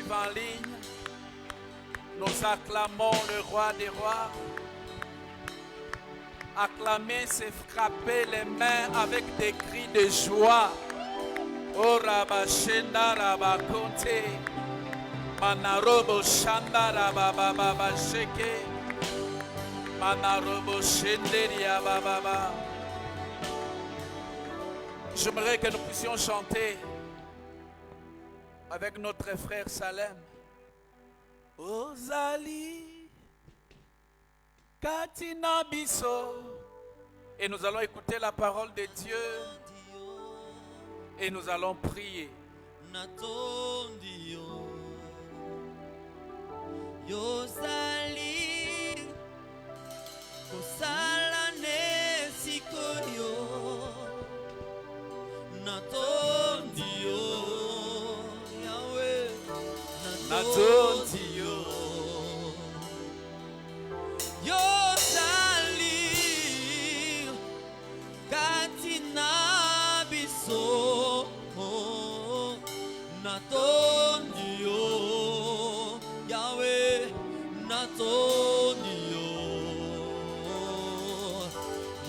suivent en ligne, nous acclamons le roi des rois. Acclamer, c'est frapper les mains avec des cris de joie. Oh Rabashenda Rabakonte, Manarobo Shanda Rabababa Sheke, Manarobo Shenderia Bababa. J'aimerais que nous puissions chanter avec notre frère Salem. Ozali Katina Biso. Et nous allons écouter la parole de Dieu. Et nous allons prier. Yozali Kosala Nesikoyo Natondio Yahweh Natondio Yozali Katina Biso Natondio Yahweh Natondio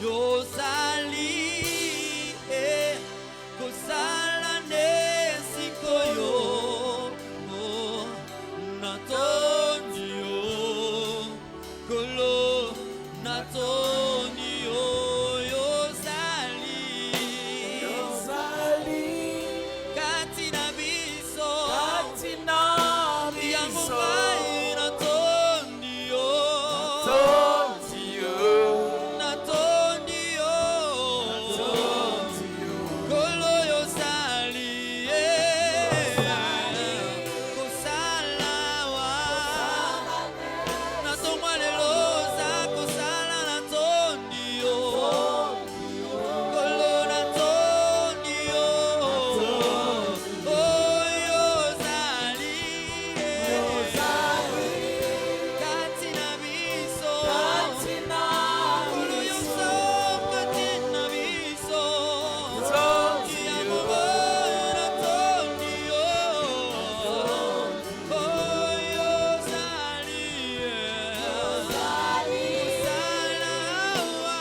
Yozali Kosala Nesikoyo Natondio Kolo Natondio Yozali Katina Biso Yamubai Natondio Natondio Kolo Yozali Kosala wa Natoma leloza Kosala Natondio Kolo Natondio Oh Yozali Katina Biso Kolo Yoso Katina Biso Yamubai Natondio Oh Yozali Kosala wa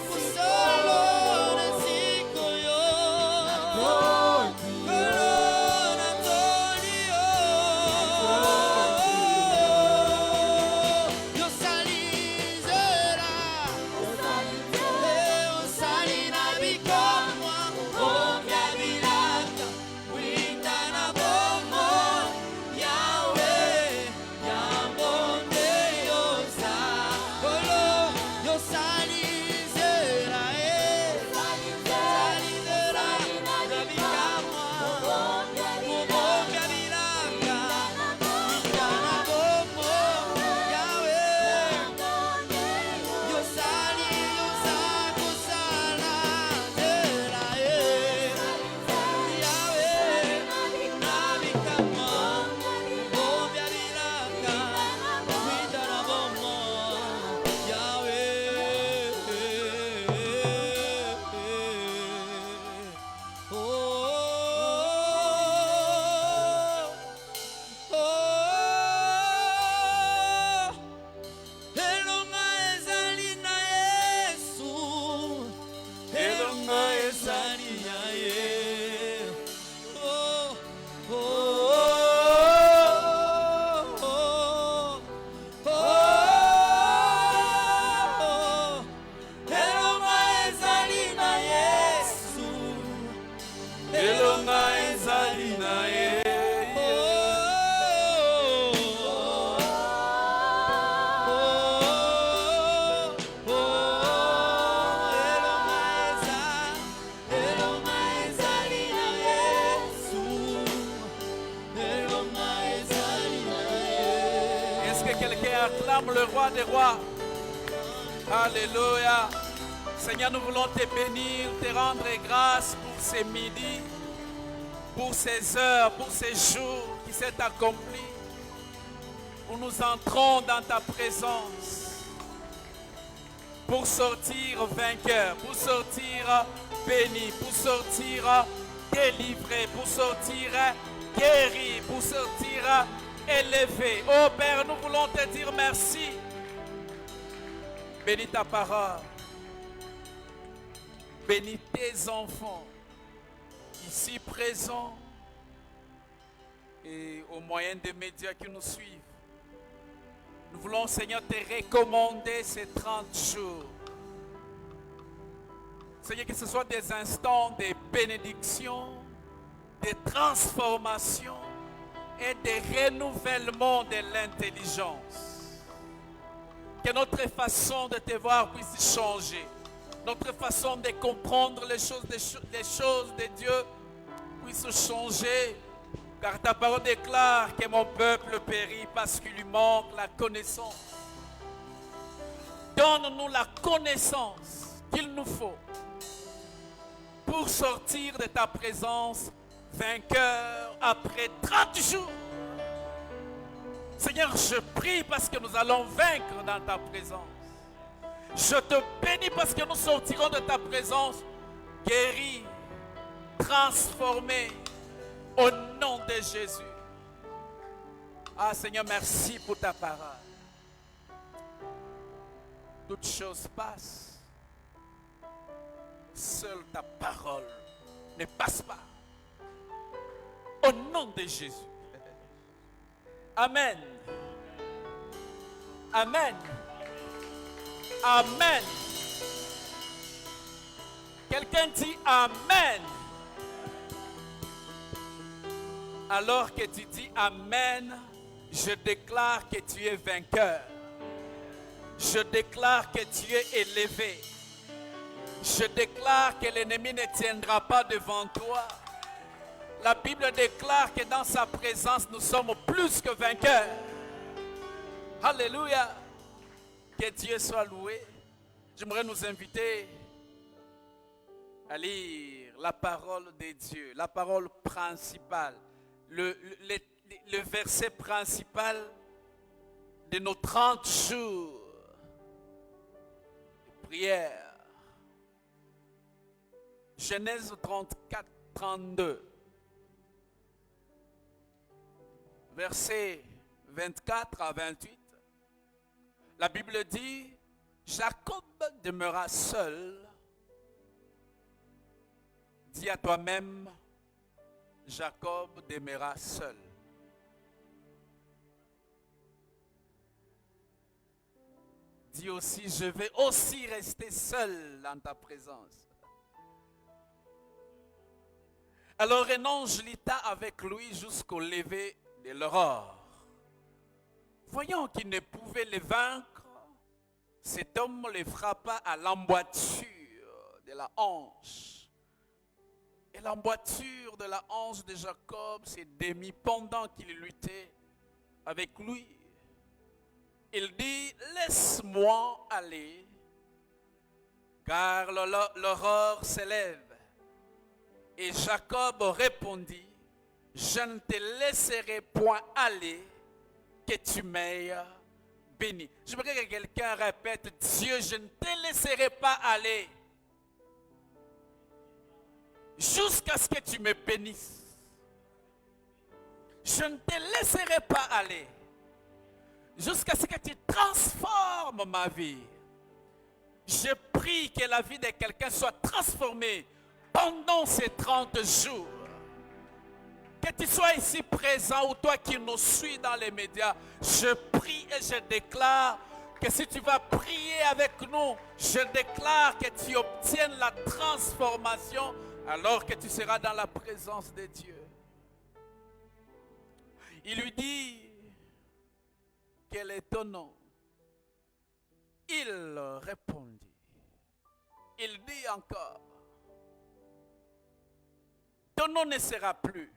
Kusolo Nesikoyo Kolo Natondio Yozali Zera Yozali Nabikomwa Ombia Bilaka Wita na Bomo Yahweh Yambonde Yoza Kolo Yozali Zera Yozali Zera Nabikomwa Ombia Bilaka Wita na Bomo Yahweh Yozali Yoza Kosala Zera Yahweh Nabikamwa Ombia Bilaka Wita na Bomo Yahweh Elonga ezali na Yesu Elonga ezali na Ye Elonga ezali na Yesu Elonga ezali na ye. Est-ce que quelqu'un acclame le roi des rois? Alléluia. Seigneur, nous voulons te bénir, te rendre grâce pour ces midis, pour ces heures, pour ces jours qui s'est accompli, où nous entrons dans ta présence pour sortir vainqueurs, pour sortir bénis, pour sortir délivrés, pour sortir guéri, pour sortir élevé. Oh Père, nous voulons te dire merci. Bénis ta parole. Bénis tes enfants, ici présents et au moyen des médias qui nous suivent. Nous voulons, Seigneur, te recommander ces 30 jours. Seigneur, que ce soit des instants de bénédiction, de transformation et de renouvellement de l'intelligence. Que notre façon de te voir puisse changer. Notre façon de comprendre les choses de Dieu puisse changer. Car ta parole déclare que mon peuple périt parce qu'il lui manque la connaissance. Donne-nous la connaissance qu'il nous faut pour sortir de ta présence vainqueur après 30 jours. Seigneur, je prie parce que nous allons vaincre dans ta présence. Je te bénis parce que nous sortirons de ta présence guéris, transformés au nom de Jésus. Ah Seigneur, merci pour ta parole. Toutes choses passent. Seule ta parole ne passe pas. Au nom de Jésus. Amen. Amen. Amen. Quelqu'un dit Amen. Alors que tu dis Amen, je déclare que tu es vainqueur. Je déclare que tu es élevé. Je déclare que l'ennemi ne tiendra pas devant toi. La Bible déclare que dans sa présence, nous sommes plus que vainqueurs. Alléluia. Que Dieu soit loué. J'aimerais nous inviter à lire la parole de Dieu, la parole principale, le verset principal de nos 30 jours de prière. Genèse 34, 32. Versets 24 à 28. La Bible dit, Jacob demeura seul. Dis à toi-même, Jacob demeura seul. Dis aussi, je vais aussi rester seul dans ta présence. Alors un ange lutta avec lui jusqu'au lever de l'aurore. Voyant qu'il ne pouvait les vaincre, cet homme les frappa à l'emboîture de la hanche. Et l'emboîture de la hanche de Jacob s'est démise pendant qu'il luttait avec lui. Il dit, laisse-moi aller, car l'aurore s'élève. Et Jacob répondit, je ne te laisserai point aller, que tu m'aies béni. J'aimerais que quelqu'un répète, Dieu, je ne te laisserai pas aller jusqu'à ce que tu me bénisses. Je ne te laisserai pas aller jusqu'à ce que tu transformes ma vie. Je prie que la vie de quelqu'un soit transformée pendant ces 30 jours. Que tu sois ici présent ou toi qui nous suis dans les médias, je prie et je déclare que si tu vas prier avec nous, je déclare que tu obtiennes la transformation alors que tu seras dans la présence de Dieu. Il lui dit, quel est ton nom? Il répondit. Il dit encore, ton nom ne sera plus.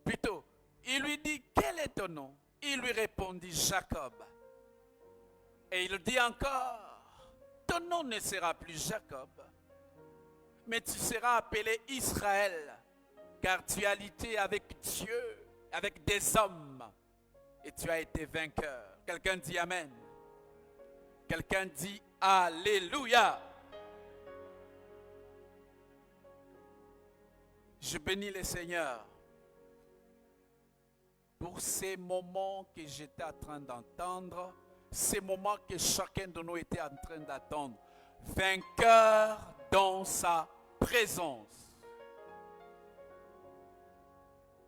Plutôt, il lui dit, quel est ton nom? Il lui répondit, Jacob. Et il dit encore, ton nom ne sera plus Jacob, mais tu seras appelé Israël, car tu as lutté avec Dieu, avec des hommes, et tu as été vainqueur. Quelqu'un dit Amen. Quelqu'un dit Alléluia. Je bénis le Seigneur pour ces moments que j'étais en train d'entendre, ces moments que chacun de nous était en train d'attendre. Vainqueur dans sa présence.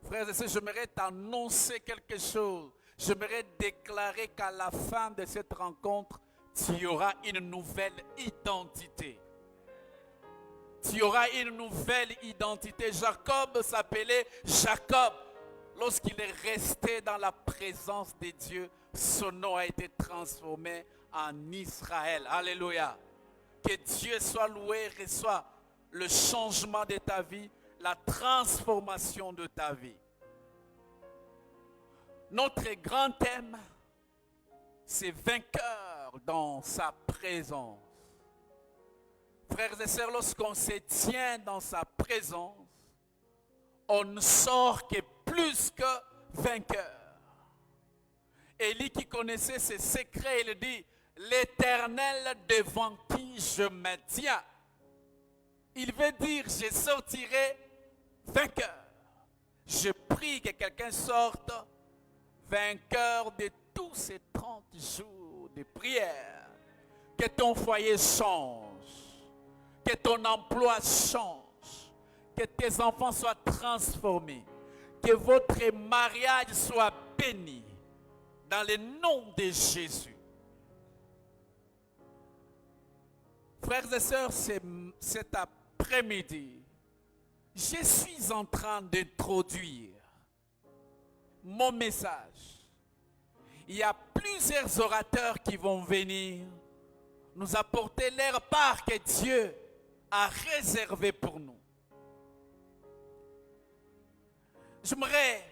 Frères et sœurs, j'aimerais t'annoncer quelque chose. J'aimerais déclarer qu'à la fin de cette rencontre, tu auras une nouvelle identité. Tu auras une nouvelle identité. Jacob s'appelait Jacob. Lorsqu'il est resté dans la présence de Dieu, son nom a été transformé en Israël. Alléluia. Que Dieu soit loué, reçoit le changement de ta vie, la transformation de ta vie. Notre grand thème, c'est vainqueur dans sa présence. Frères et sœurs, lorsqu'on se tient dans sa présence, on ne sort que plus que vainqueur. Élie qui connaissait ses secrets, il dit, l'Éternel devant qui je me tiens. Il veut dire, je sortirai vainqueur. Je prie que quelqu'un sorte vainqueur de tous ces 30 jours de prière. Que ton foyer change. Que ton emploi change. Que tes enfants soient transformés. Que votre mariage soit béni. Dans le nom de Jésus. Frères et sœurs, cet après-midi, je suis en train d'introduire mon message. Il y a plusieurs orateurs qui vont venir nous apporter leur part que Dieu a réservée pour nous. J'aimerais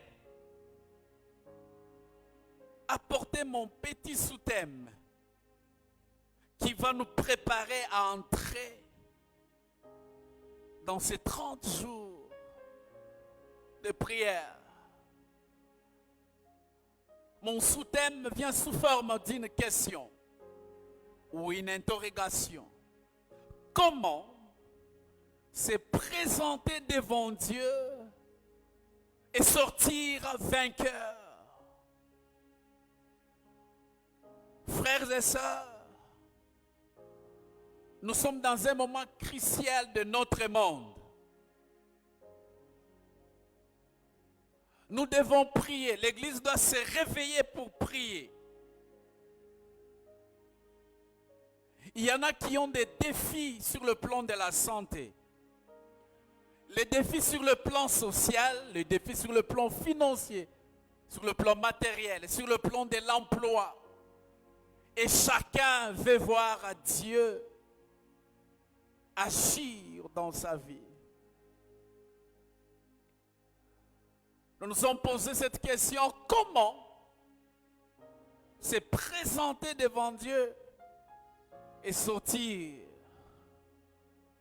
apporter mon petit sous-thème qui va nous préparer à entrer dans ces 30 jours de prière. Mon sous-thème vient sous forme d'une question ou une interrogation. Comment se présenter devant Dieu et sortir vainqueur? Frères et sœurs, nous sommes dans un moment crucial de notre monde. Nous devons prier. L'Église doit se réveiller pour prier. Il y en a qui ont des défis sur le plan de la santé. Les défis sur le plan social, les défis sur le plan financier, sur le plan matériel, sur le plan de l'emploi. Et chacun veut voir Dieu agir dans sa vie. Nous nous sommes posé cette question, comment se présenter devant Dieu et sortir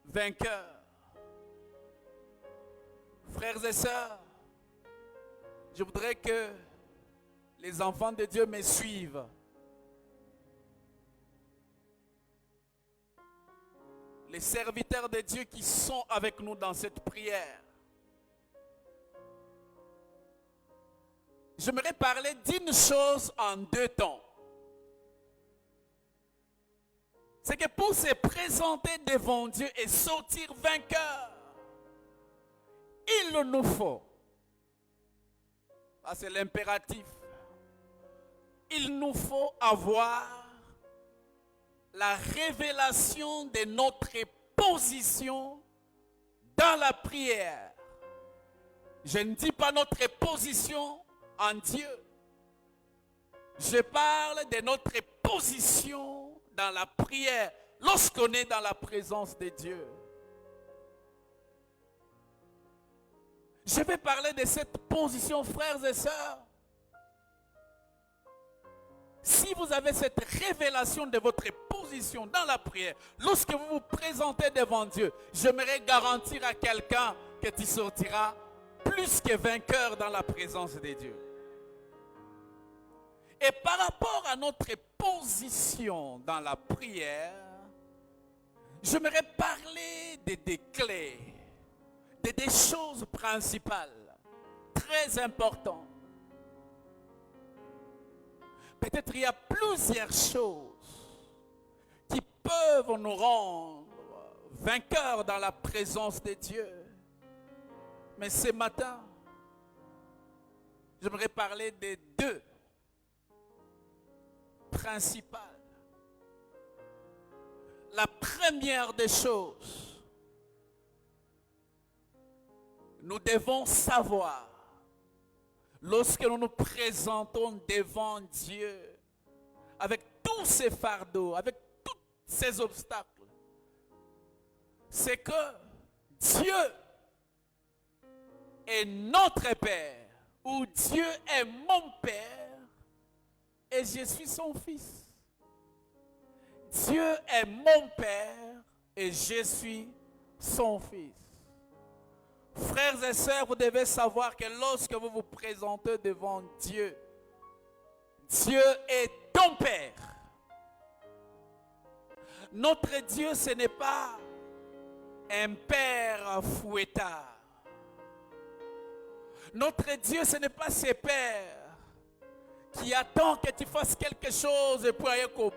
vainqueur? Frères et sœurs, je voudrais que les enfants de Dieu me suivent. Les serviteurs de Dieu qui sont avec nous dans cette prière. J'aimerais parler d'une chose en deux temps. C'est que pour se présenter devant Dieu et sortir vainqueur, il nous faut, ça c'est l'impératif, il nous faut avoir la révélation de notre position dans la prière. Je ne dis pas notre position en Dieu. Je parle de notre position dans la prière lorsqu'on est dans la présence de Dieu. Je vais parler de cette position, frères et sœurs. Si vous avez cette révélation de votre position dans la prière, lorsque vous vous présentez devant Dieu, j'aimerais garantir à quelqu'un que tu sortiras plus que vainqueur dans la présence de Dieu. Et par rapport à notre position dans la prière, j'aimerais parler de des clés, de des choses principales, très importantes. Peut-être il y a plusieurs choses qui peuvent nous rendre vainqueurs dans la présence de Dieu. Mais ce matin, j'aimerais parler des deux principales. La première des choses, nous devons savoir, lorsque nous nous présentons devant Dieu, avec tous ces fardeaux, avec tous ces obstacles, c'est que Dieu est notre Père, ou Dieu est mon Père, et je suis son Fils. Dieu est mon Père, et je suis son Fils. Frères et sœurs, vous devez savoir que lorsque vous vous présentez devant Dieu, Dieu est ton Père. Notre Dieu, ce n'est pas un Père fouettard. Notre Dieu, ce n'est pas ce Père qui attend que tu fasses quelque chose et puis aller au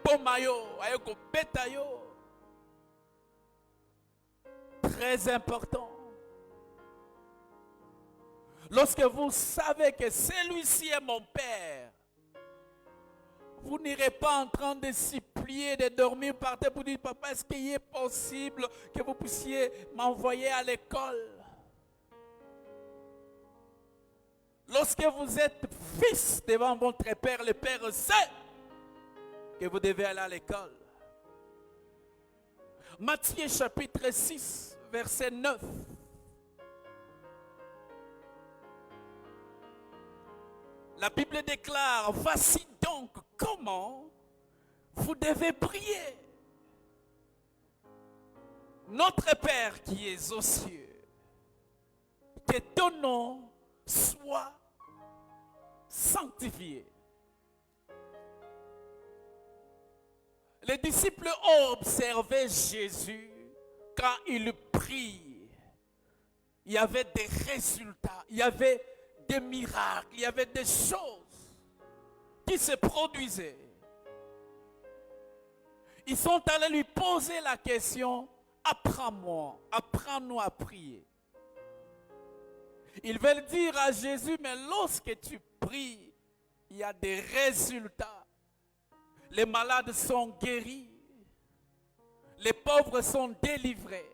bon maillot, aller au bétaillot. Très important. Lorsque vous savez que celui-ci est mon Père, vous n'irez pas en train de supplier, de dormir par terre pour dire, papa, est-ce qu'il est possible que vous puissiez m'envoyer à l'école? Lorsque vous êtes fils devant votre Père, le Père sait que vous devez aller à l'école. Matthieu chapitre 6, verset 9. La Bible déclare, voici donc comment vous devez prier. Notre Père qui es aux cieux, que ton nom soit sanctifié. Les disciples ont observé Jésus quand il prie. Il y avait des résultats, il y avait des miracles, il y avait des choses qui se produisaient. Ils sont allés lui poser la question, apprends-moi, apprends-nous à prier. Ils veulent dire à Jésus, mais lorsque tu pries, il y a des résultats. Les malades sont guéris, les pauvres sont délivrés.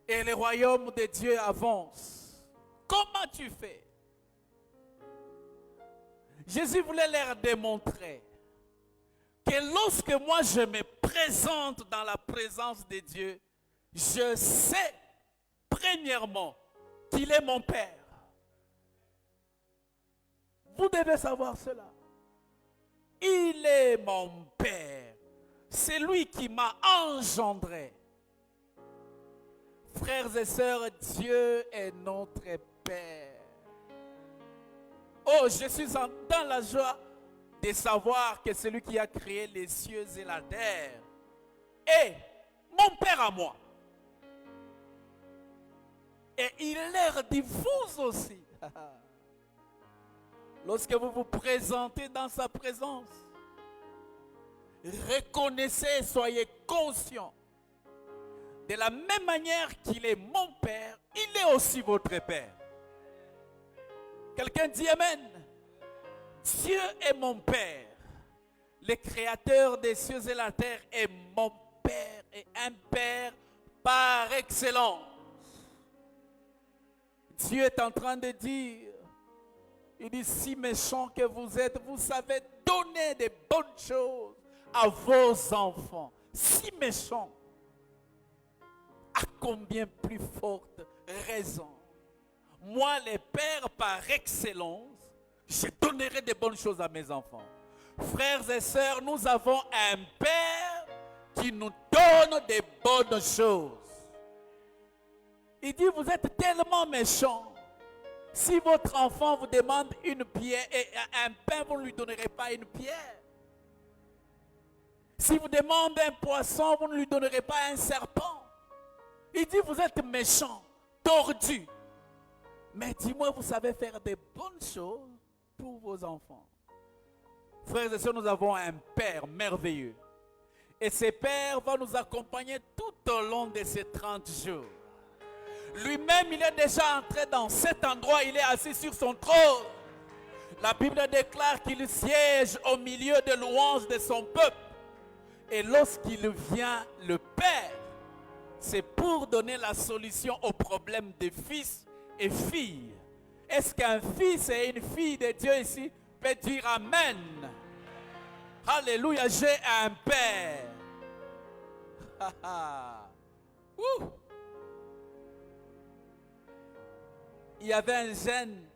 Et le royaume de Dieu avance. Comment tu fais? Jésus voulait leur démontrer que lorsque moi je me présente dans la présence de Dieu, je sais premièrement qu'il est mon Père. Vous devez savoir cela. Il est mon Père. C'est lui qui m'a engendré. Frères et sœurs, Dieu est notre Père. Oh, je suis dans la joie de savoir que celui qui a créé les cieux et la terre est mon Père à moi. Et il leur dit, vous aussi, lorsque vous vous présentez dans sa présence, reconnaissez, soyez conscients. De la même manière qu'il est mon Père, il est aussi votre Père. Quelqu'un dit Amen. Dieu est mon Père. Le Créateur des cieux et la terre est mon Père et un Père par excellence. Dieu est en train de dire, il dit, si méchant que vous êtes, vous savez donner des bonnes choses à vos enfants. Si méchant. À combien plus forte raison, moi, le Père par excellence, je donnerai des bonnes choses à mes enfants. Frères et sœurs, nous avons un Père qui nous donne des bonnes choses. Il dit, vous êtes tellement méchants. Si votre enfant vous demande une pierre et un pain, vous ne lui donnerez pas une pierre. Si vous demandez un poisson, vous ne lui donnerez pas un serpent. Il dit, vous êtes méchants, tordus. Mais dis-moi, vous savez faire des bonnes choses pour vos enfants. Frères et sœurs, nous avons un Père merveilleux. Et ce Père va nous accompagner tout au long de ces 30 jours. Lui-même, il est déjà entré dans cet endroit, il est assis sur son trône. La Bible déclare qu'il siège au milieu des louanges de son peuple. Et lorsqu'il vient, le Père, c'est pour donner la solution aux problèmes des fils et filles. Est-ce qu'un fils et une fille de Dieu ici peut dire Amen? Alléluia, j'ai un Père. Il y avait un jeune,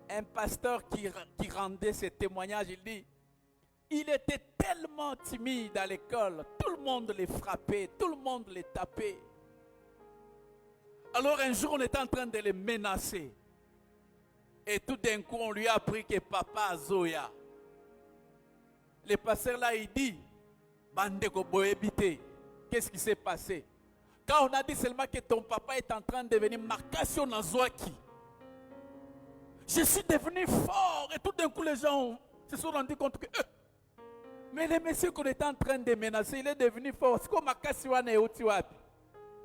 un pasteur qui rendait ses témoignages. Il dit, il était tellement timide à l'école. Tout le monde les frappait, tout le monde les tapait. Alors un jour, on était en train de les menacer. Et tout d'un coup, on lui a appris que papa a Zoya. Le pasteur là, il dit, Bandeko Boébité, qu'est-ce qui s'est passé? Quand on a dit seulement que ton papa est en train de devenir Makasio Nazwaki, je suis devenu fort. Et tout d'un coup, les gens se sont rendus compte que... mais le monsieur qu'on était en train de menacer, il est devenu fort. C'est comme Makasio Neotiwapi.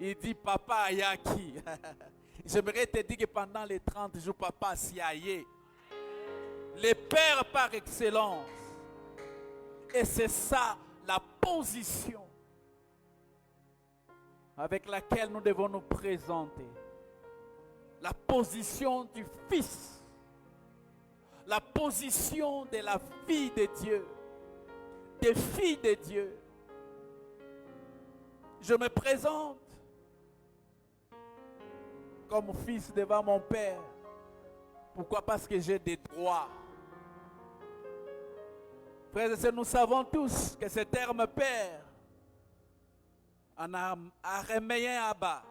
Il dit, papa Ayaki. J'aimerais te dire que pendant les 30 jours, papa s'y aillé. Le Père par excellence. Et c'est ça la position avec laquelle nous devons nous présenter. La position du Fils. La position de la fille de Dieu. Des filles de Dieu. Je me présente comme fils devant mon Père. Pourquoi? Parce que j'ai des droits. Frères et sœurs, nous savons tous que ce terme Père, en araméen Abba,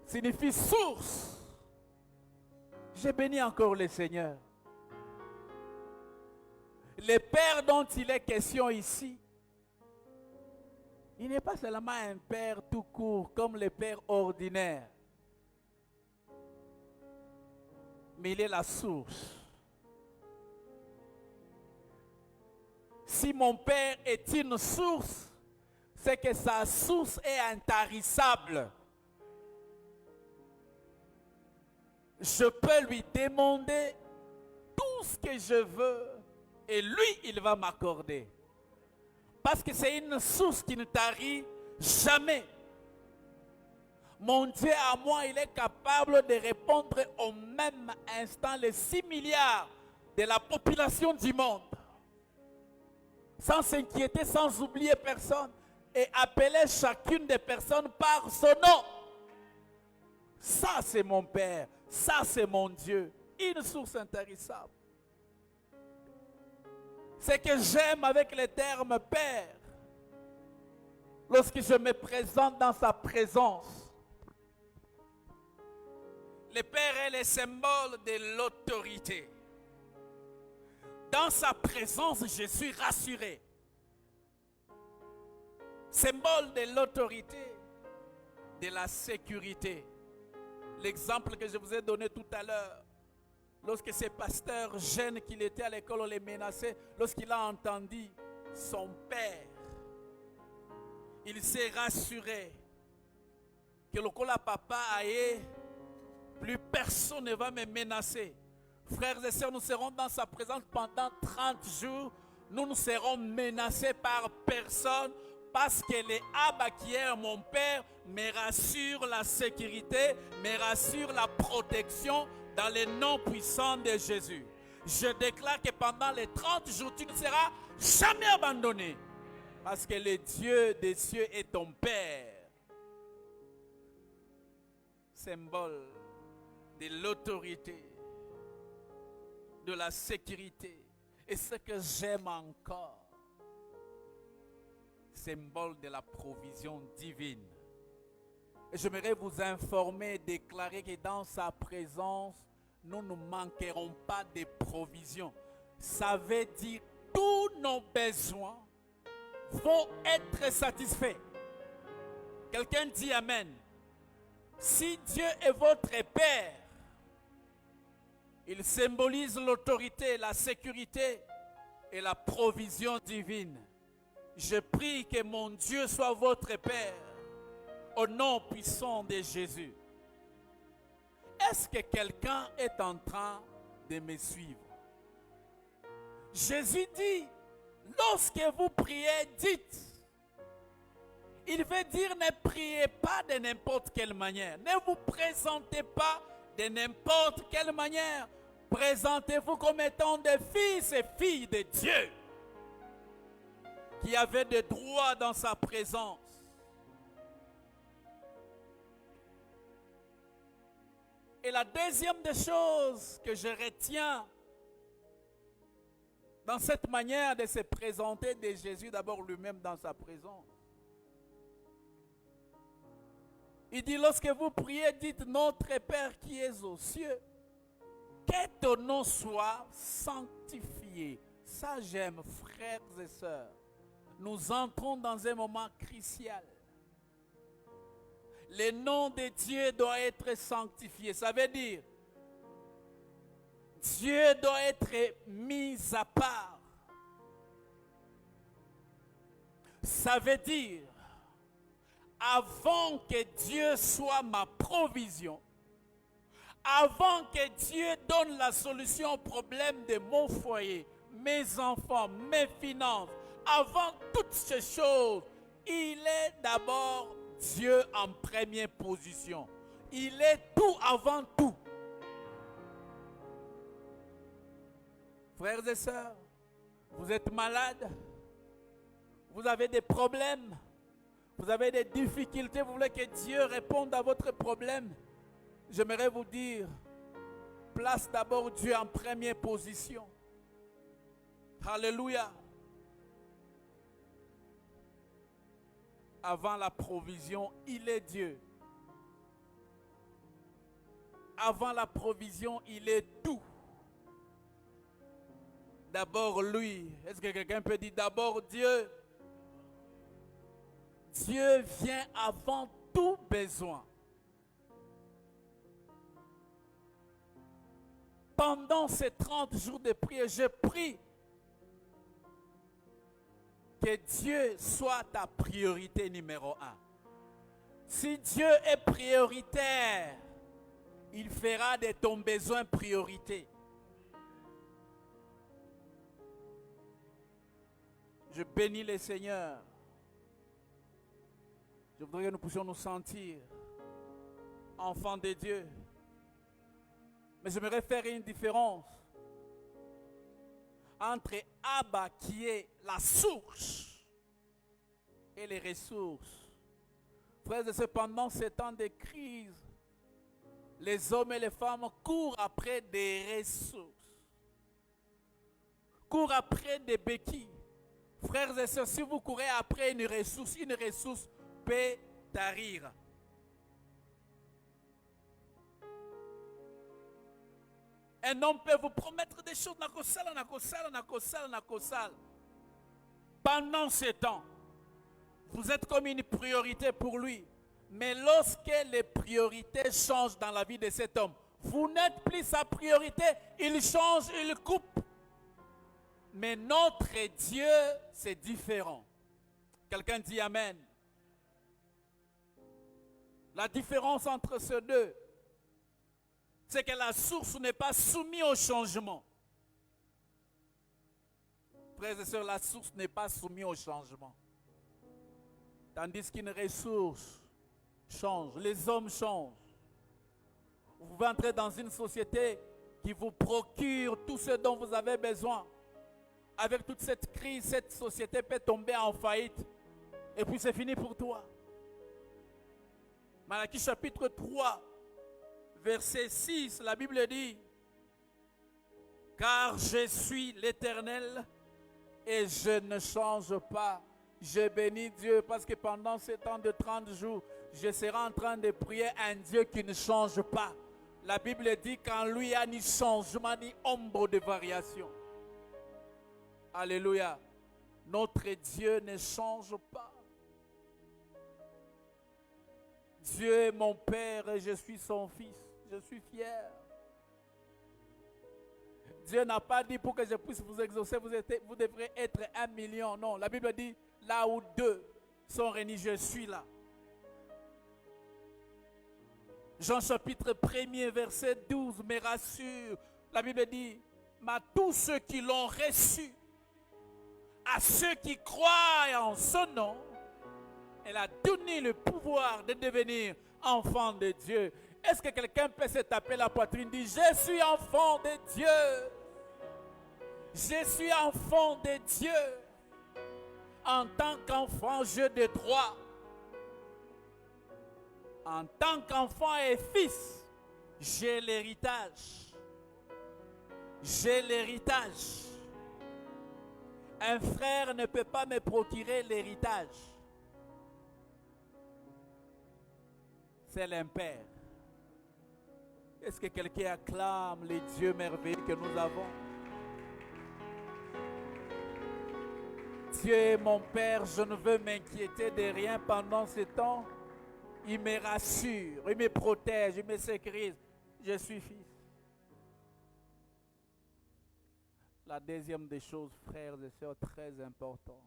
signifie source. J'ai béni encore le Seigneur. Le Père dont il est question ici, il n'est pas seulement un Père tout court comme le Père ordinaire, mais il est la source. Si mon Père est une source, c'est que sa source est intarissable. Je peux lui demander tout ce que je veux et lui, il va m'accorder. Parce que c'est une source qui ne tarit jamais. Mon Dieu à moi, il est capable de répondre au même instant les 6 milliards de la population du monde. Sans s'inquiéter, sans oublier personne. Et appeler chacune des personnes par son nom. Ça, c'est mon Père. Ça, c'est mon Dieu. Une source intarissable. C'est que j'aime avec le terme Père. Lorsque je me présente dans sa présence. Le Père est le symbole de l'autorité. Dans sa présence, je suis rassuré. Symbole de l'autorité, de la sécurité. L'exemple que je vous ai donné tout à l'heure, lorsque ce pasteur jeune qu'il était à l'école, on les menaçait, lorsqu'il a entendu son père, il s'est rassuré que le cola papa aille, plus personne ne va me menacer. Frères et sœurs, nous serons dans sa présence pendant 30 jours. Nous ne serons menacés par personne parce que le Abba qui est mon Père me rassure la sécurité, me rassure la protection dans le nom puissant de Jésus. Je déclare que pendant les 30 jours, tu ne seras jamais abandonné parce que le Dieu des cieux est ton Père. Symbole de l'autorité, de la sécurité. Et ce que j'aime encore, symbole de la provision divine. Et j'aimerais vous informer, déclarer que dans sa présence, nous ne manquerons pas de provisions. Ça veut dire que tous nos besoins vont être satisfaits. Quelqu'un dit Amen. Si Dieu est votre Père, Il symbolise l'autorité, la sécurité et la provision divine. Je prie que mon Dieu soit votre Père, au nom puissant de Jésus. Est-ce que quelqu'un est en train de me suivre? Jésus dit, lorsque vous priez, dites. Il veut dire, ne priez pas de n'importe quelle manière. Ne vous présentez pas de n'importe quelle manière. Présentez-vous comme étant des fils et filles de Dieu qui avaient des droits dans sa présence. Et la deuxième des choses que je retiens dans cette manière de se présenter de Jésus, d'abord lui-même dans sa présence. Il dit, lorsque vous priez, dites, notre Père qui es aux cieux, que ton nom soit sanctifié. Ça j'aime, frères et sœurs. Nous entrons dans un moment crucial. Le nom de Dieu doit être sanctifié. Ça veut dire, Dieu doit être mis à part. Ça veut dire, avant que Dieu soit ma provision, avant que Dieu donne la solution au problème de mon foyer, mes enfants, mes finances, avant toutes ces choses, il est d'abord Dieu en première position. Il est tout avant tout. Frères et sœurs, vous êtes malades, vous avez des problèmes, vous avez des difficultés, vous voulez que Dieu réponde à votre problème. J'aimerais vous dire, place d'abord Dieu en première position. Alléluia. Avant la provision, il est Dieu. Avant la provision, il est tout. D'abord lui. Est-ce que quelqu'un peut dire d'abord Dieu? Dieu vient avant tout besoin. Pendant ces 30 jours de prière, je prie que Dieu soit ta priorité numéro 1. Si Dieu est prioritaire, il fera de ton besoin priorité. Je bénis le Seigneur. Je voudrais que nous puissions nous sentir enfants de Dieu. Mais j'aimerais faire une différence entre Abba qui est la source et les ressources. Frères et sœurs, pendant ces temps de crise, les hommes et les femmes courent après des ressources, courent après des béquilles. Frères et sœurs, si vous courez après une ressource peut tarir. Un homme peut vous promettre des choses. Pendant ce temps, vous êtes comme une priorité pour lui. Mais lorsque les priorités changent dans la vie de cet homme, vous n'êtes plus sa priorité. Il change, il coupe. Mais notre Dieu, c'est différent. Quelqu'un dit Amen. La différence entre ces deux, c'est que la source n'est pas soumise au changement. Frères et sœurs, la source n'est pas soumise au changement. Tandis qu'une ressource change, les hommes changent. Vous entrez dans une société qui vous procure tout ce dont vous avez besoin. Avec toute cette crise, cette société peut tomber en faillite. Et puis c'est fini pour toi. Malachie chapitre 3, verset 6, la Bible dit, « Car je suis l'Éternel et je ne change pas. » Je bénis Dieu parce que pendant ces temps de 30 jours, je serai en train de prier un Dieu qui ne change pas. La Bible dit qu'en lui il n'y a ni changement ni ombre de variation. Alléluia. Notre Dieu ne change pas. Dieu est mon Père et je suis son Fils. Je suis fier. Dieu n'a pas dit pour que je puisse vous exaucer, vous devrez être 1 million. Non, la Bible dit, là où 2 sont réunis, je suis là. Jean chapitre 1er, verset 12, me rassure. La Bible dit, mais tous ceux qui l'ont reçu, à ceux qui croient en son nom, elle a donné le pouvoir de devenir enfant de Dieu. Est-ce que quelqu'un peut se taper la poitrine et dire, je suis enfant de Dieu. Je suis enfant de Dieu. En tant qu'enfant, j'ai des droits. En tant qu'enfant et fils, j'ai l'héritage. J'ai l'héritage. Un frère ne peut pas me procurer l'héritage. C'est l'impère. Est-ce que quelqu'un acclame les dieux merveilleux que nous avons? Dieu est mon Père, je ne veux m'inquiéter de rien pendant ce temps. Il me rassure, il me protège, il me sécurise. Je suis fils. La deuxième des choses, frères et sœurs, très important,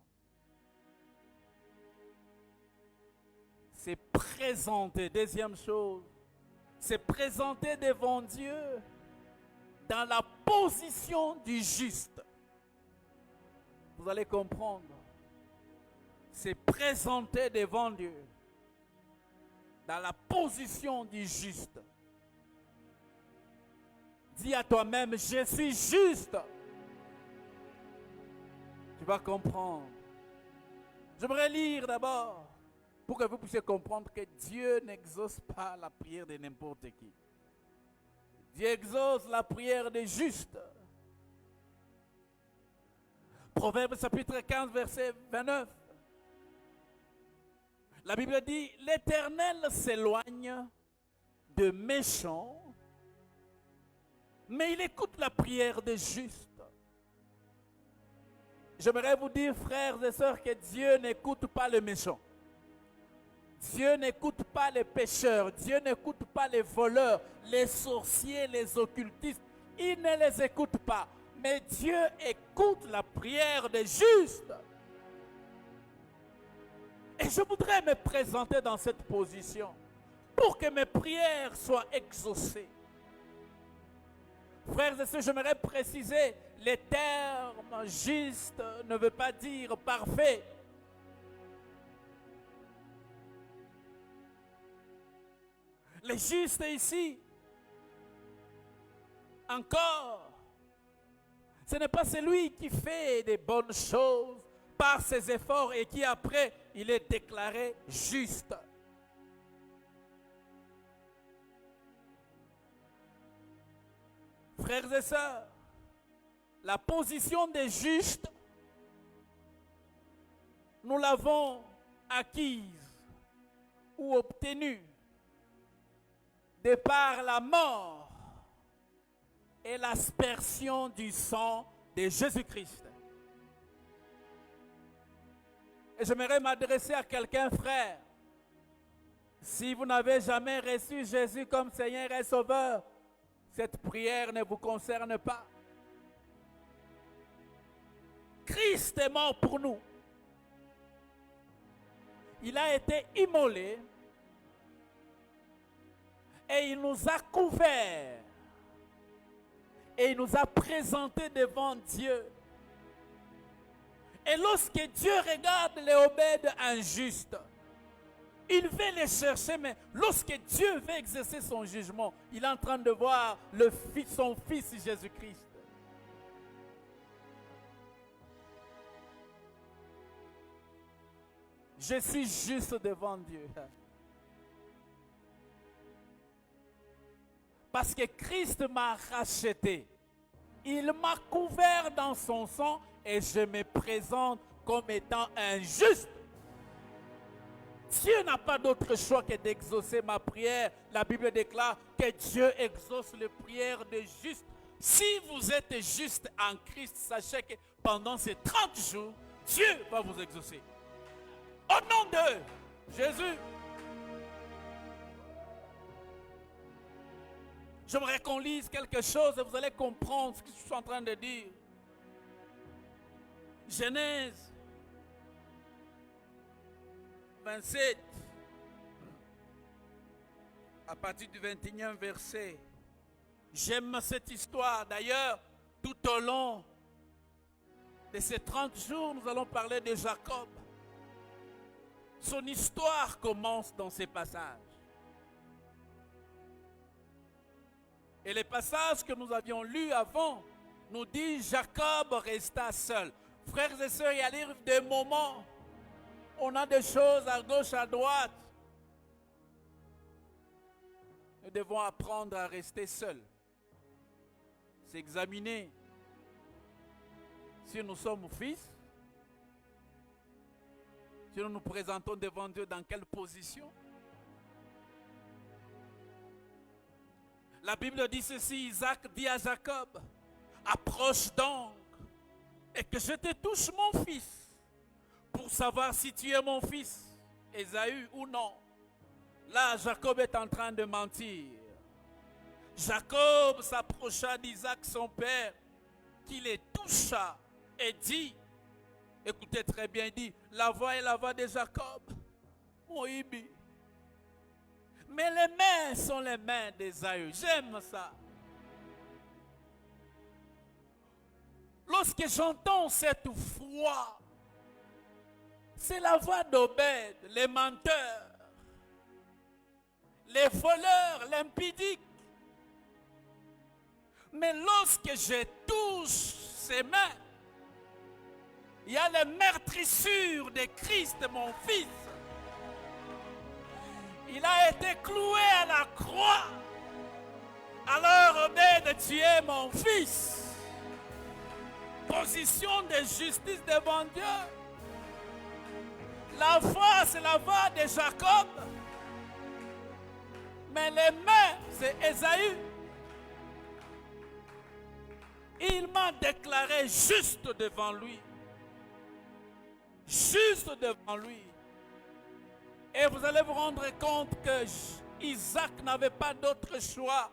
c'est présenter. Deuxième chose, c'est présenter devant Dieu dans la position du juste. Vous allez comprendre. C'est présenter devant Dieu dans la position du juste. Dis à toi-même, je suis juste. Tu vas comprendre. J'aimerais lire d'abord pour que vous puissiez comprendre que Dieu n'exauce pas la prière de n'importe qui. Dieu exauce la prière des justes. Proverbe chapitre 15, verset 29. La Bible dit, l'Éternel s'éloigne de méchants, mais il écoute la prière des justes. J'aimerais vous dire, frères et sœurs, que Dieu n'écoute pas les méchants. Dieu n'écoute pas les pécheurs. Dieu n'écoute pas les voleurs, les sorciers, les occultistes. Il ne les écoute pas. Mais Dieu écoute la prière des justes. Et je voudrais me présenter dans cette position pour que mes prières soient exaucées. Frères et sœurs, j'aimerais préciser, les termes juste ne veut pas dire parfait. Les justes ici, encore, ce n'est pas celui qui fait des bonnes choses par ses efforts et qui après, il est déclaré juste. Frères et sœurs, la position des justes, nous l'avons acquise ou obtenue de par la mort et l'aspersion du sang de Jésus-Christ. Et j'aimerais m'adresser à quelqu'un, frère. Si vous n'avez jamais reçu Jésus comme Seigneur et Sauveur, cette prière ne vous concerne pas. Christ est mort pour nous. Il a été immolé et il nous a couverts et il nous a présentés devant Dieu. Et lorsque Dieu regarde les obèdes injustes, il veut les chercher, mais lorsque Dieu veut exercer son jugement, il est en train de voir son Fils Jésus-Christ. Je suis juste devant Dieu. Parce que Christ m'a racheté. Il m'a couvert dans son sang et je me présente comme étant un juste. Dieu n'a pas d'autre choix que d'exaucer ma prière. La Bible déclare que Dieu exauce les prières des justes. Si vous êtes juste en Christ, sachez que pendant ces 30 jours, Dieu va vous exaucer. Au nom de Jésus. J'aimerais qu'on lise quelque chose et vous allez comprendre ce que je suis en train de dire. Genèse 27, à partir du 21e verset. J'aime cette histoire. D'ailleurs, tout au long de ces 30 jours, nous allons parler de Jacob. Son histoire commence dans ces passages. Et les passages que nous avions lus avant nous disent Jacob resta seul. Frères et sœurs, il arrive des moments, on a des choses à gauche, à droite. Nous devons apprendre à rester seuls. S'examiner si nous sommes fils, si nous nous présentons devant Dieu, dans quelle position. La Bible dit ceci, Isaac dit à Jacob, approche donc et que je te touche mon fils pour savoir si tu es mon fils, Ésaü ou non. Là, Jacob est en train de mentir. Jacob s'approcha d'Isaac, son père, qui les toucha et dit, écoutez très bien, il dit, la voix est la voix de Jacob, mon Ibi. Mais les mains sont les mains d'Ésaü. J'aime ça. Lorsque j'entends cette voix, c'est la voix d'Obed, les menteurs, les voleurs, l'impudique. Mais lorsque je touche ses mains, il y a les meurtrissures de Christ, mon fils. Il a été cloué à la croix. Alors, Obed, tu es mon fils. Position de justice devant Dieu. La voix, c'est la voix de Jacob. Mais les mains, c'est Ésaü. Il m'a déclaré juste devant lui. Juste devant lui. Et vous allez vous rendre compte que Isaac n'avait pas d'autre choix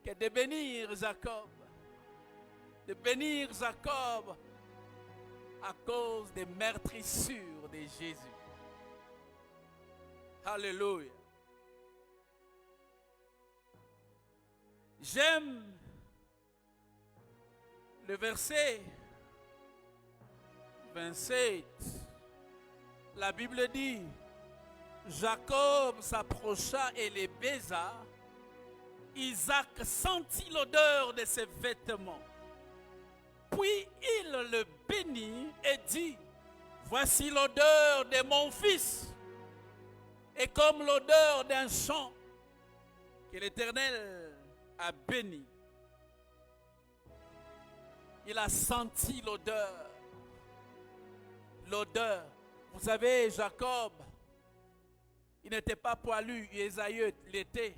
que de bénir Jacob. De bénir Jacob à cause des meurtrissures de Jésus. Alléluia. J'aime le verset 27. La Bible dit, Jacob s'approcha et les baisa. Isaac sentit l'odeur de ses vêtements. Puis il le bénit et dit, voici l'odeur de mon fils. Et comme l'odeur d'un champ que l'Éternel a béni. Il a senti l'odeur. L'odeur. Vous savez, Jacob, il n'était pas poilu, Ésaü l'était.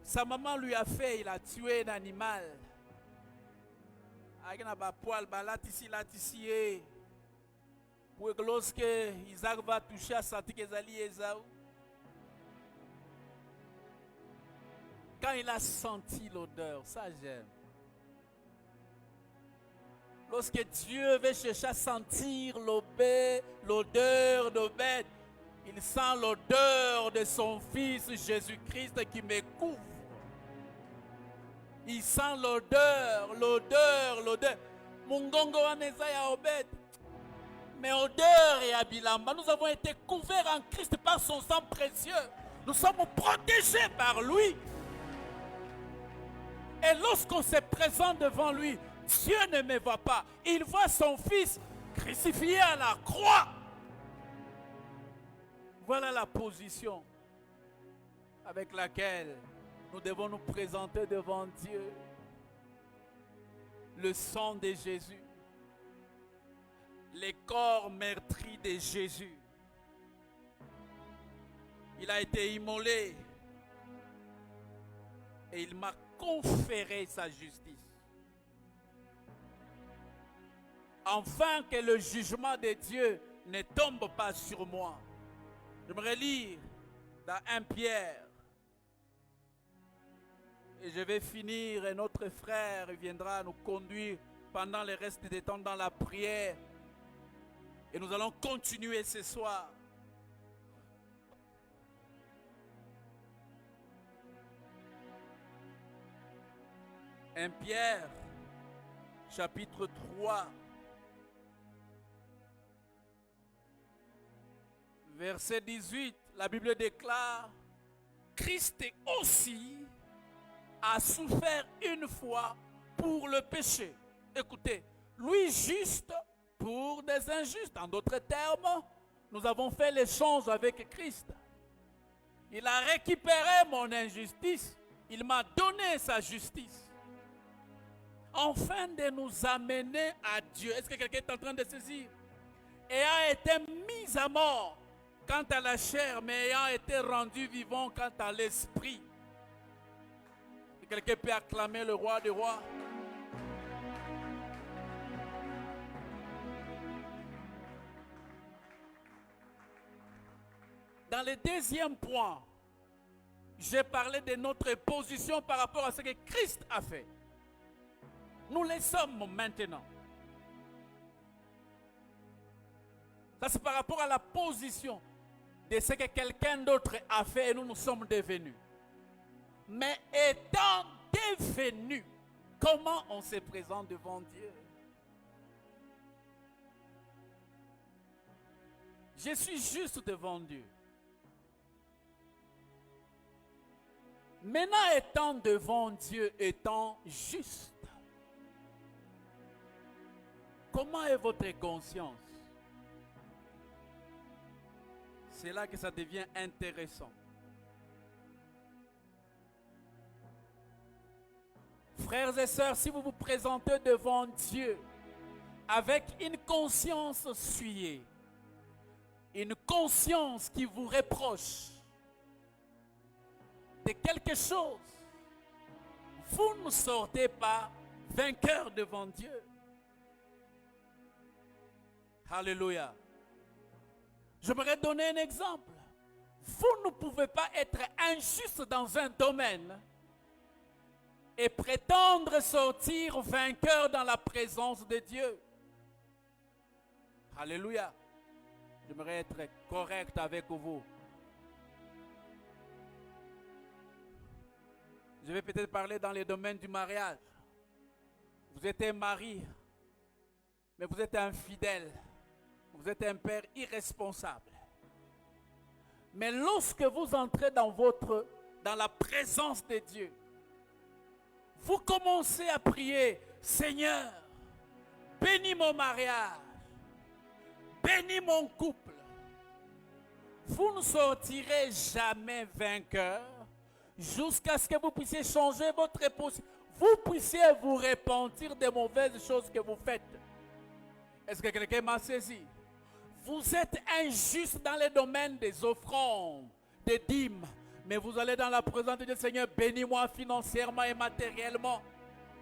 Sa maman lui a fait, il a tué un animal. Il a pas poil, ici. Pour que lorsque Isaac va toucher à sentir qu'Ésaü Ésaü. Quand il a senti l'odeur, ça j'aime. Lorsque Dieu veut chercher à sentir l'odeur d'Obed, il sent l'odeur de son Fils Jésus-Christ qui me couvre. Il sent l'odeur. Mungongo Anesaya Obed. Mais odeur et Abilamba, nous avons été couverts en Christ par son sang précieux. Nous sommes protégés par lui. Et lorsqu'on se présente devant lui, Dieu ne me voit pas. Il voit son Fils crucifié à la croix. Voilà la position avec laquelle nous devons nous présenter devant Dieu. Le sang de Jésus. Les corps meurtris de Jésus. Il a été immolé. Et il m'a conféré sa justice. Afin que le jugement de Dieu ne tombe pas sur moi. J'aimerais lire dans 1 Pierre. Et je vais finir et notre frère viendra nous conduire pendant le reste des temps dans la prière. Et nous allons continuer ce soir. Un Pierre, chapitre 3, verset 18, la Bible déclare, Christ aussi a souffert une fois pour le péché. Écoutez, lui juste pour des injustes. En d'autres termes, nous avons fait l'échange avec Christ. Il a récupéré mon injustice. Il m'a donné sa justice. Afin de nous amener à Dieu. Est-ce que quelqu'un est en train de saisir? Et a été mis à mort quant à la chair, mais ayant été rendu vivant quant à l'esprit. Quelqu'un peut acclamer le roi des rois? Dans le deuxième point, j'ai parlé de notre position par rapport à ce que Christ a fait. Nous les sommes maintenant. Ça, c'est par rapport à la position de ce que quelqu'un d'autre a fait et nous sommes devenus. Mais étant devenus, comment on se présente devant Dieu? Je suis juste devant Dieu. Maintenant, étant devant Dieu, étant juste, comment est votre conscience? C'est là que ça devient intéressant. Frères et sœurs, si vous vous présentez devant Dieu avec une conscience souillée, une conscience qui vous reproche de quelque chose, vous ne sortez pas vainqueur devant Dieu. Alléluia. J'aimerais donner un exemple. Vous ne pouvez pas être injuste dans un domaine et prétendre sortir vainqueur dans la présence de Dieu. Alléluia. J'aimerais être correct avec vous. Je vais peut-être parler dans les domaines du mariage. Vous êtes un mari, mais vous êtes infidèle. Vous êtes un père irresponsable. Mais lorsque vous entrez dans la présence de Dieu, vous commencez à prier, Seigneur, bénis mon mariage, bénis mon couple. Vous ne sortirez jamais vainqueur jusqu'à ce que vous puissiez changer votre position. Vous puissiez vous repentir des mauvaises choses que vous faites. Est-ce que quelqu'un m'a saisi? Vous êtes injuste dans les domaines des offrandes, des dîmes. Mais vous allez dans la présence de Dieu, Seigneur, bénis-moi financièrement et matériellement.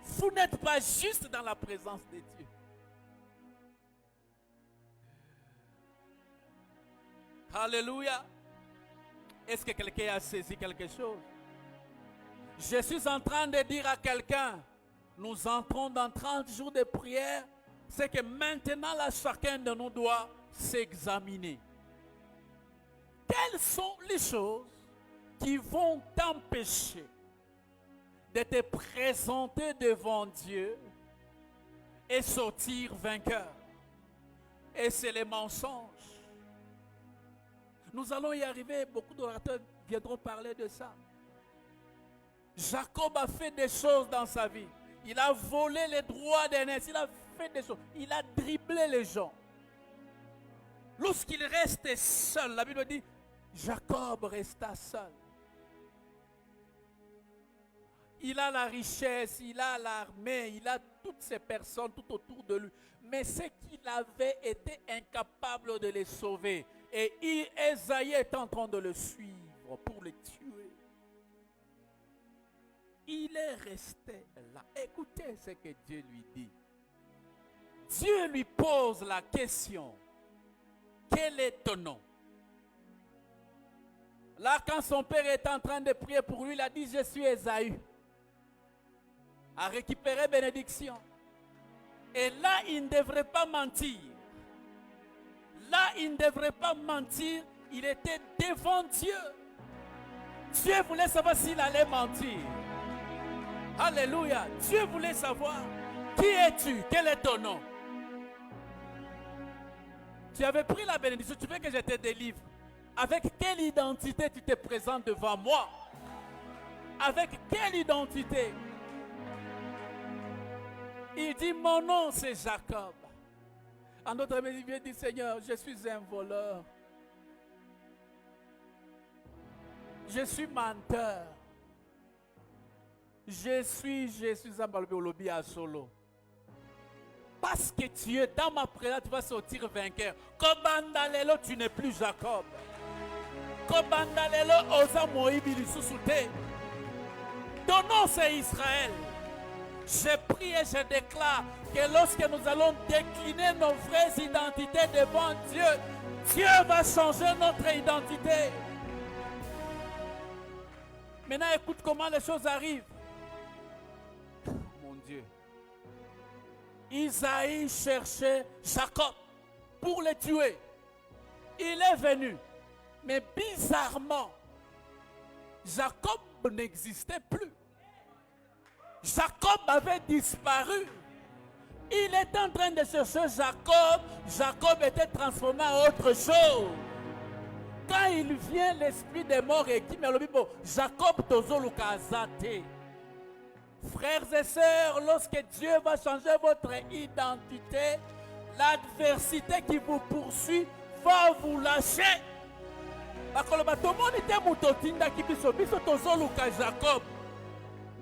Vous n'êtes pas juste dans la présence de Dieu. Alléluia. Est-ce que quelqu'un a saisi quelque chose? Je suis en train de dire à quelqu'un, nous entrons dans 30 jours de prière, c'est que maintenant, là, chacun de nous doit s'examiner. Quelles sont les choses qui vont t'empêcher de te présenter devant Dieu et sortir vainqueur? Et c'est les mensonges. Nous allons y arriver, beaucoup d'orateurs viendront parler de ça. Jacob a fait des choses dans sa vie. Il a volé les droits d'aînesse, il a fait des choses. Il a dribblé les gens. Lorsqu'il restait seul, la Bible dit, Jacob resta seul. Il a la richesse, il a l'armée, il a toutes ces personnes tout autour de lui. Mais ce qu'il avait été incapable de les sauver. Et Ésaïe est en train de le suivre pour le tuer. Il est resté là. Écoutez ce que Dieu lui dit. Dieu lui pose la question. Quel est ton nom? Là, quand son père est en train de prier pour lui, il a dit, je suis Ésaü. à récupérer bénédiction. Et là, il ne devrait pas mentir. Là, il ne devrait pas mentir. Il était devant Dieu. Dieu voulait savoir s'il allait mentir. Alléluia. Dieu voulait savoir qui es-tu, quel est ton nom. Tu avais pris la bénédiction, tu veux que je te délivre. Avec quelle identité tu te présentes devant moi? Avec quelle identité? Il dit, mon nom c'est Jacob. En d'autres mots, il vient dire, Seigneur, je suis un voleur. Je suis menteur. Je suis un balbé au lobby à solo. Parce que tu es dans ma présence, tu vas sortir vainqueur. Kobandalelo, tu n'es plus Jacob. Kobandalelo, osa moïbi sous-souté. Ton nom c'est Israël. Je prie et je déclare que lorsque nous allons décliner nos vraies identités devant Dieu, Dieu va changer notre identité. Maintenant, écoute comment les choses arrivent. Mon Dieu. Isaïe cherchait Jacob pour le tuer. Il est venu. Mais bizarrement, Jacob n'existait plus. Jacob avait disparu. Il est en train de chercher Jacob. Jacob était transformé en autre chose. Quand il vient, l'esprit des morts et qui me le dit, Jacob Tozolukazate. Frères et sœurs, lorsque Dieu va changer votre identité, l'adversité qui vous poursuit va vous lâcher.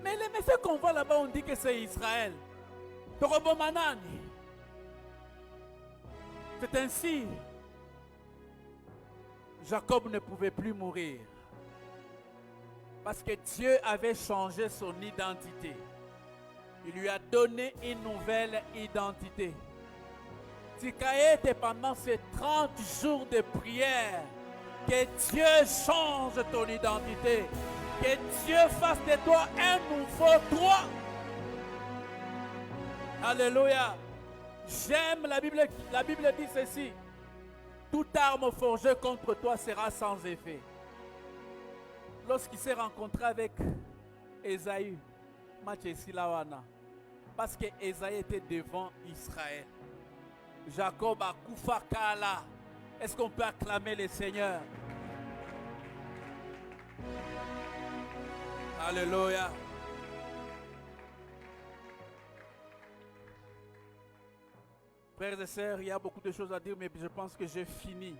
Mais les messieurs qu'on voit là-bas, on dit que c'est Israël. C'est ainsi. Jacob ne pouvait plus mourir. Parce que Dieu avait changé son identité. Il lui a donné une nouvelle identité. Tikaete pendant ces 30 jours de prière, que Dieu change ton identité. Que Dieu fasse de toi un nouveau toi. Alléluia. J'aime la Bible dit ceci. Toute arme forgée contre toi sera sans effet. Lorsqu'il s'est rencontré avec Ésaü, parce que Ésaü était devant Israël. Jacob a Koufakala. Est-ce qu'on peut acclamer le Seigneur? Alléluia. Frères et sœurs, il y a beaucoup de choses à dire, mais je pense que j'ai fini.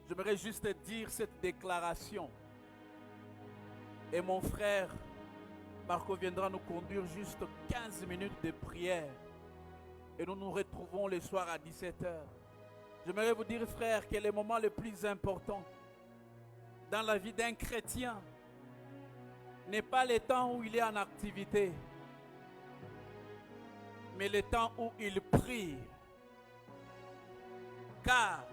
J'aimerais juste dire cette déclaration. Et mon frère Marco viendra nous conduire juste 15 minutes de prière. Et nous nous retrouvons le soir à 17h. J'aimerais vous dire, frère, que le moment le plus important dans la vie d'un chrétien n'est pas le temps où il est en activité, mais le temps où il prie. Car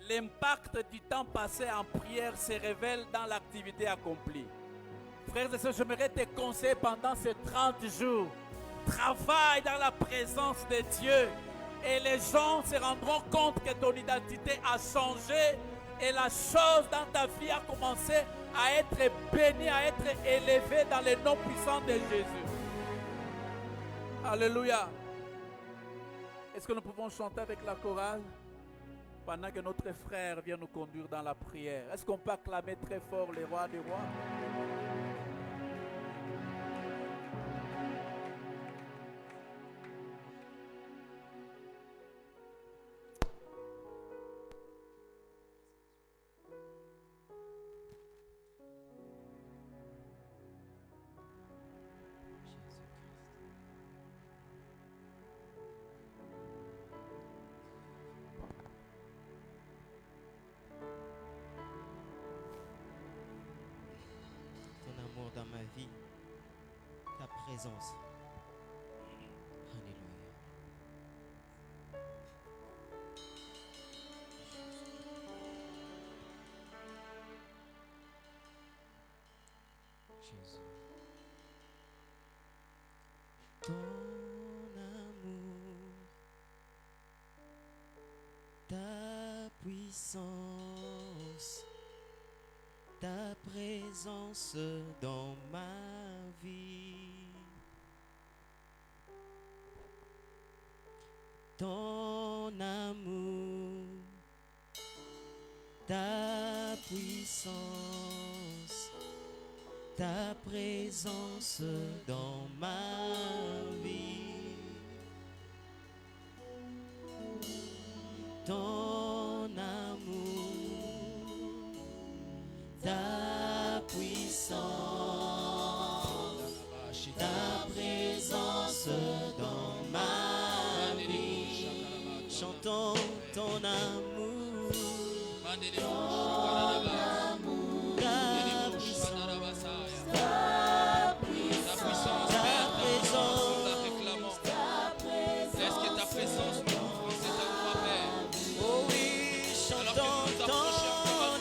l'impact du temps passé en prière se révèle dans l'activité accomplie. Frères et sœurs, j'aimerais te conseiller pendant ces 30 jours. Travaille dans la présence de Dieu. Et les gens se rendront compte que ton identité a changé. Et la chose dans ta vie a commencé à être bénie, à être élevée dans le nom puissant de Jésus. Alléluia. Est-ce que nous pouvons chanter avec la chorale pendant que notre frère vient nous conduire dans la prière? Est-ce qu'on peut acclamer très fort les rois des rois? Dans ma vie, ta présence. Alléluia. Jésus. ton amour, ta puissance, ta présence dans ma vie, ton amour, ta puissance, ta présence dans ma vie, ton amour, ta puissance, ta présence dans ma vie. Chantons ton amour, ta puissance, ta présence, laisse que ta présence nous ouvre en cet endroit, Père. oh oui, chantons ton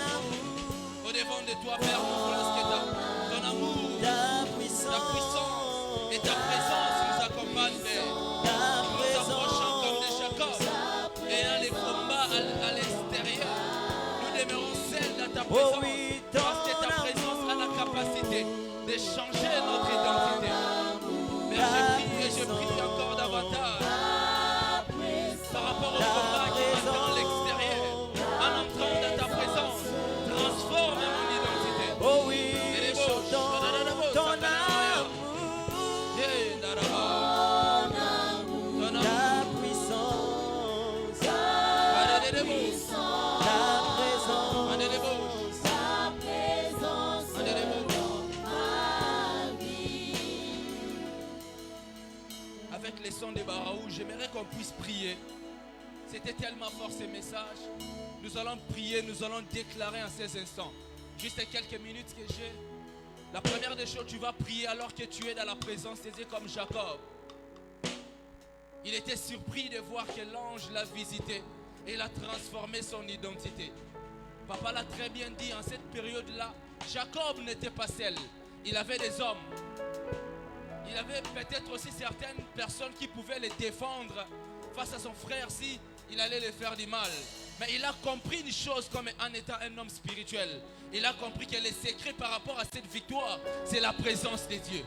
amour, Au-devant de toi, Père, nous voulons que ton amour, ta ta puissance puissance et ta présence nous accompagnent, Père. Nous approchons comme des Jacob. Et dans les combats à l'extérieur, nous demeurons seuls dans ta présence. oh oui, Parce que ta présence a la capacité de changer notre identité. Mais je prie encore davantage par rapport au combat qui m'attend à l'extérieur. En entrant dans ta présence, transforme mon identité. oh oui, chantons ton amour, ta puissance, ta présence, avec les sons des Baraou, j'aimerais qu'on puisse prier. C'était tellement fort ce message. Nous allons prier, nous allons déclarer en ces instants. Juste quelques minutes que j'ai. La première des choses, tu vas prier alors que tu es dans la présence de Dieu comme Jacob. Il était surpris de voir que l'ange l'a visité et il a transformé son identité. Papa l'a très bien dit, en cette période-là, Jacob n'était pas seul. Il avait des hommes. Il avait peut-être aussi certaines personnes qui pouvaient le défendre face à son frère si il allait le faire du mal. Mais il a compris une chose comme en étant un homme spirituel. Il a compris que le secret par rapport à cette victoire, c'est la présence de Dieu.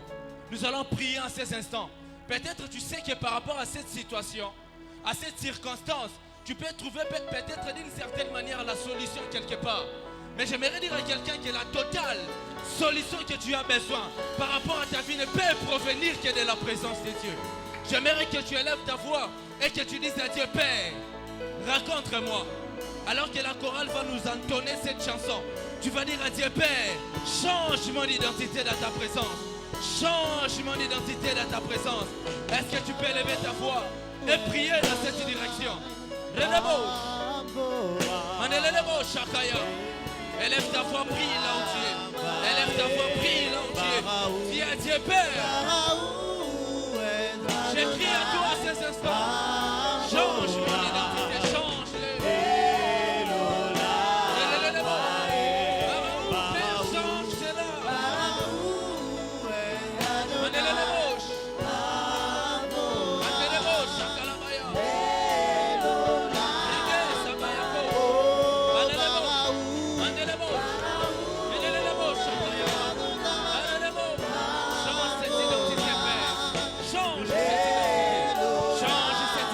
Nous allons prier en ces instants. Peut-être tu sais que par rapport à cette situation, à cette circonstance, tu peux trouver peut-être d'une certaine manière la solution quelque part. Mais j'aimerais dire à quelqu'un que la totale solution que tu as besoin par rapport à ta vie ne peut provenir que de la présence de Dieu. J'aimerais que tu élèves ta voix et que tu dises à Dieu, Père, raconte-moi. Alors que la chorale va nous entonner cette chanson, tu vas dire à Dieu, Père, change mon identité dans ta présence. Change mon identité dans ta présence. Est-ce que tu peux élever ta voix et prier dans cette direction? Élève ta voix, prie là où tu es. Élève ta voix, prie là où tu es. Dis à Dieu, Père, j'écris à toi à ces instants. Change mon identité, change-le. Père, change cela. Change cette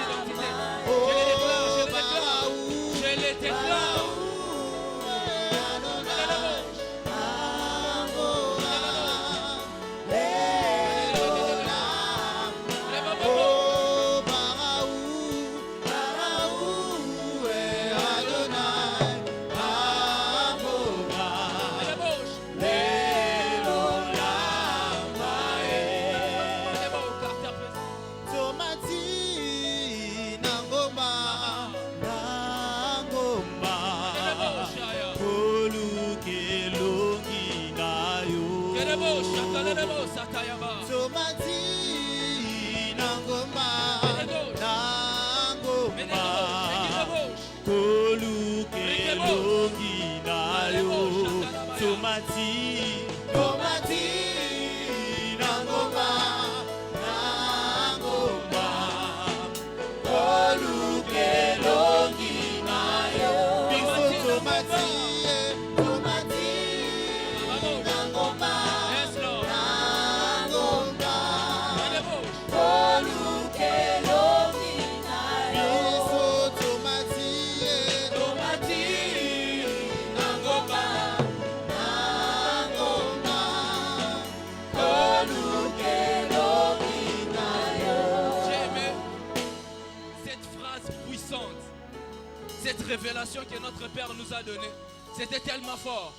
révélation que notre Père nous a donnée, c'était tellement fort.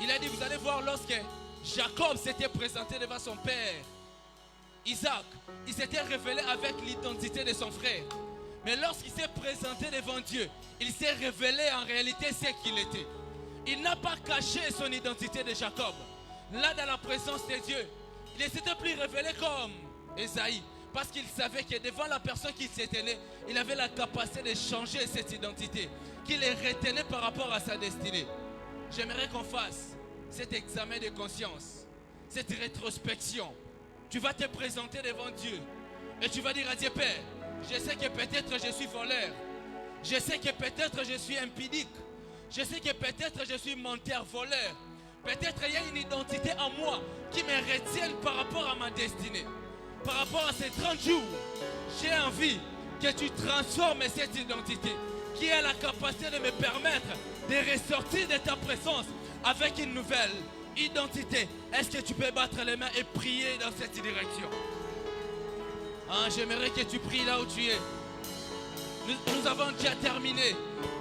Il a dit, vous allez voir, lorsque Jacob s'était présenté devant son père, Isaac, il s'était révélé avec l'identité de son frère. Mais lorsqu'il s'est présenté devant Dieu, il s'est révélé en réalité ce qu'il était. Il n'a pas caché son identité de Jacob. Là, dans la présence de Dieu, il ne s'était plus révélé comme Esaïe. Parce qu'il savait que devant la personne qui s'était née, il avait la capacité de changer cette identité, qu'il les retenait par rapport à sa destinée. J'aimerais qu'on fasse cet examen de conscience, cette rétrospection. Tu vas te présenter devant Dieu et tu vas dire à Dieu, Père, je sais que peut-être je suis voleur, je sais que peut-être je suis impudique, je sais que peut-être je suis menteur, voleur, peut-être il y a une identité en moi qui me retienne par rapport à ma destinée. Par rapport à ces 30 jours, j'ai envie que tu transformes cette identité qui a la capacité de me permettre de ressortir de ta présence avec une nouvelle identité. Est-ce que tu peux battre les mains et prier dans cette direction? J'aimerais que tu pries là où tu es. Nous avons déjà terminé.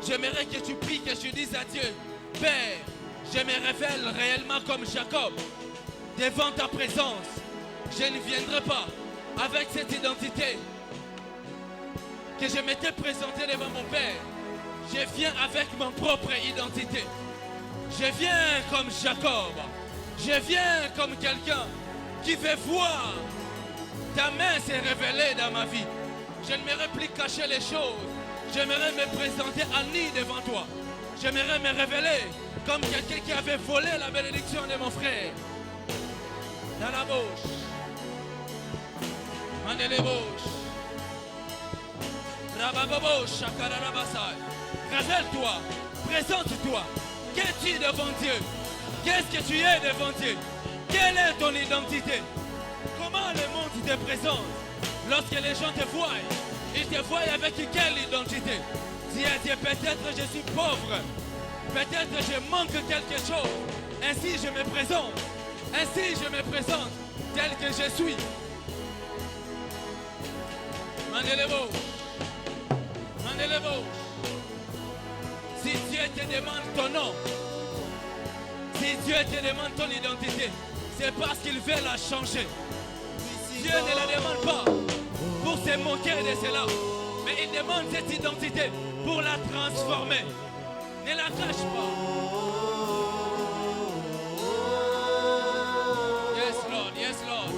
J'aimerais que tu pries, que tu dises à Dieu, Père, je me révèle réellement comme Jacob devant ta présence. Je ne viendrai pas avec cette identité que je m'étais présenté devant mon Père. Je viens avec ma propre identité. Je viens comme Jacob. Je viens comme quelqu'un qui veut voir ta main se révéler dans ma vie. Je n'aimerais plus cacher les choses. J'aimerais me présenter en nu devant toi. J'aimerais me révéler comme quelqu'un qui avait volé la bénédiction de mon frère. Dans la bouche. Révèle-toi, présente-toi. Qui es-tu devant Dieu? Qu'est-ce que tu es devant Dieu? Quelle est ton identité? Comment le monde te présente? Lorsque les gens te voient, ils te voient avec quelle identité? Dis à Dieu, peut-être je suis pauvre, peut-être je manque quelque chose. Ainsi je me présente, tel que je suis. Mandelebo. Si Dieu te demande ton nom, si Dieu te demande ton identité, c'est parce qu'il veut la changer. Dieu ne la demande pas pour se moquer de cela, mais il demande cette identité pour la transformer. Ne la cache pas. Yes, Lord, yes, Lord.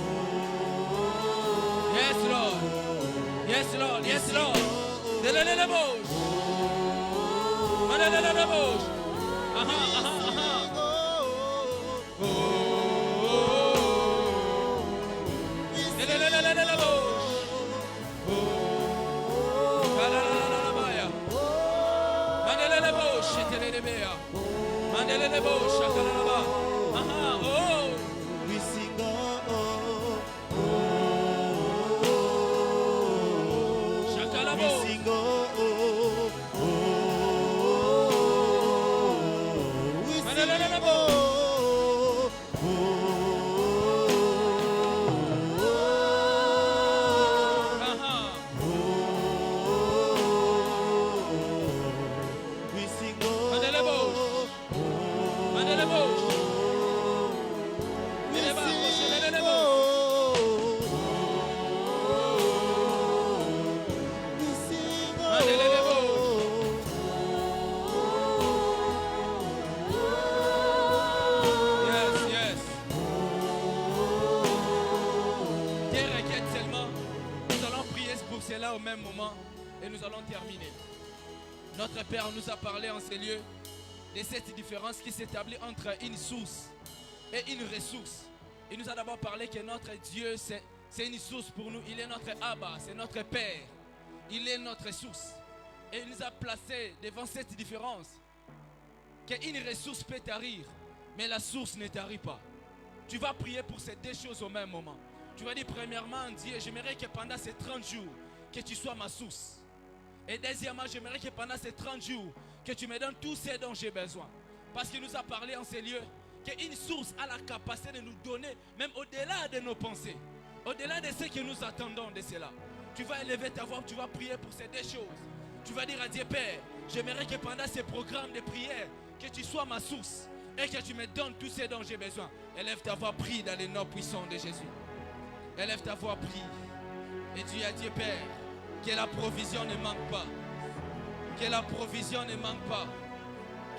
Yes, Lord. Yes, Lord, yes, Lord. De la bouche. De la bouche. Au même moment et nous allons terminer. Notre Père nous a parlé en ces lieux de cette différence qui s'établit entre une source et une ressource. Il nous a d'abord parlé que notre Dieu c'est une source pour nous. Il est notre Abba, c'est notre Père. Il est notre source. Et il nous a placé devant cette différence qu'une ressource peut tarir, mais la source ne tarit pas. Tu vas prier pour ces deux choses au même moment. Tu vas dire premièrement, Dieu, j'aimerais que pendant ces 30 jours, que tu sois ma source. Et deuxièmement, j'aimerais que pendant ces 30 jours, que tu me donnes tout ce dont j'ai besoin. Parce qu'il nous a parlé en ces lieux qu'une source a la capacité de nous donner, même au-delà de nos pensées, au-delà de ce que nous attendons de cela. Tu vas élever ta voix, tu vas prier pour ces deux choses. Tu vas dire à Dieu, Père, j'aimerais que pendant ces programmes de prière, que tu sois ma source et que tu me donnes tout ce dont j'ai besoin. Élève ta voix, prie dans les noms puissants de Jésus. Élève ta voix, prie. Et dis à Dieu, Père, que la provision ne manque pas. Que la provision ne manque pas.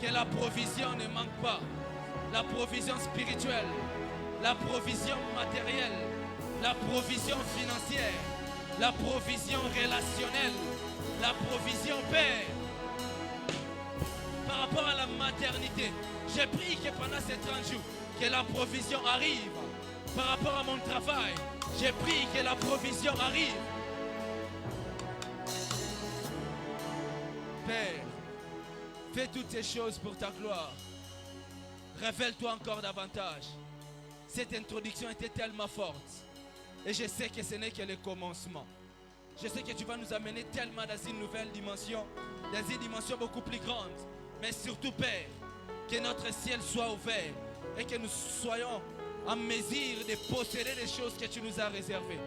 Que la provision ne manque pas. La provision spirituelle, la provision matérielle, la provision financière, la provision relationnelle, la provision Père. Par rapport à la maternité, j'ai prié que pendant ces 30 jours, que la provision arrive. Par rapport à mon travail, j'ai prié que la provision arrive. Père, fais toutes ces choses pour ta gloire. Révèle-toi encore davantage. Cette introduction était tellement forte. Et je sais que ce n'est que le commencement. Je sais que tu vas nous amener tellement dans une nouvelle dimension. Dans une dimension beaucoup plus grande. Mais surtout, Père, que notre ciel soit ouvert. Et que nous soyons en mesure de posséder les choses que tu nous as réservées.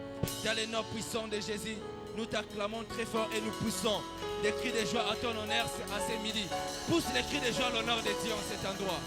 Dans les noms puissants de Jésus, nous t'acclamons très fort et nous poussons des cris de joie à ton honneur à ce midi. Pousse les cris de joie à l'honneur de Dieu en cet endroit.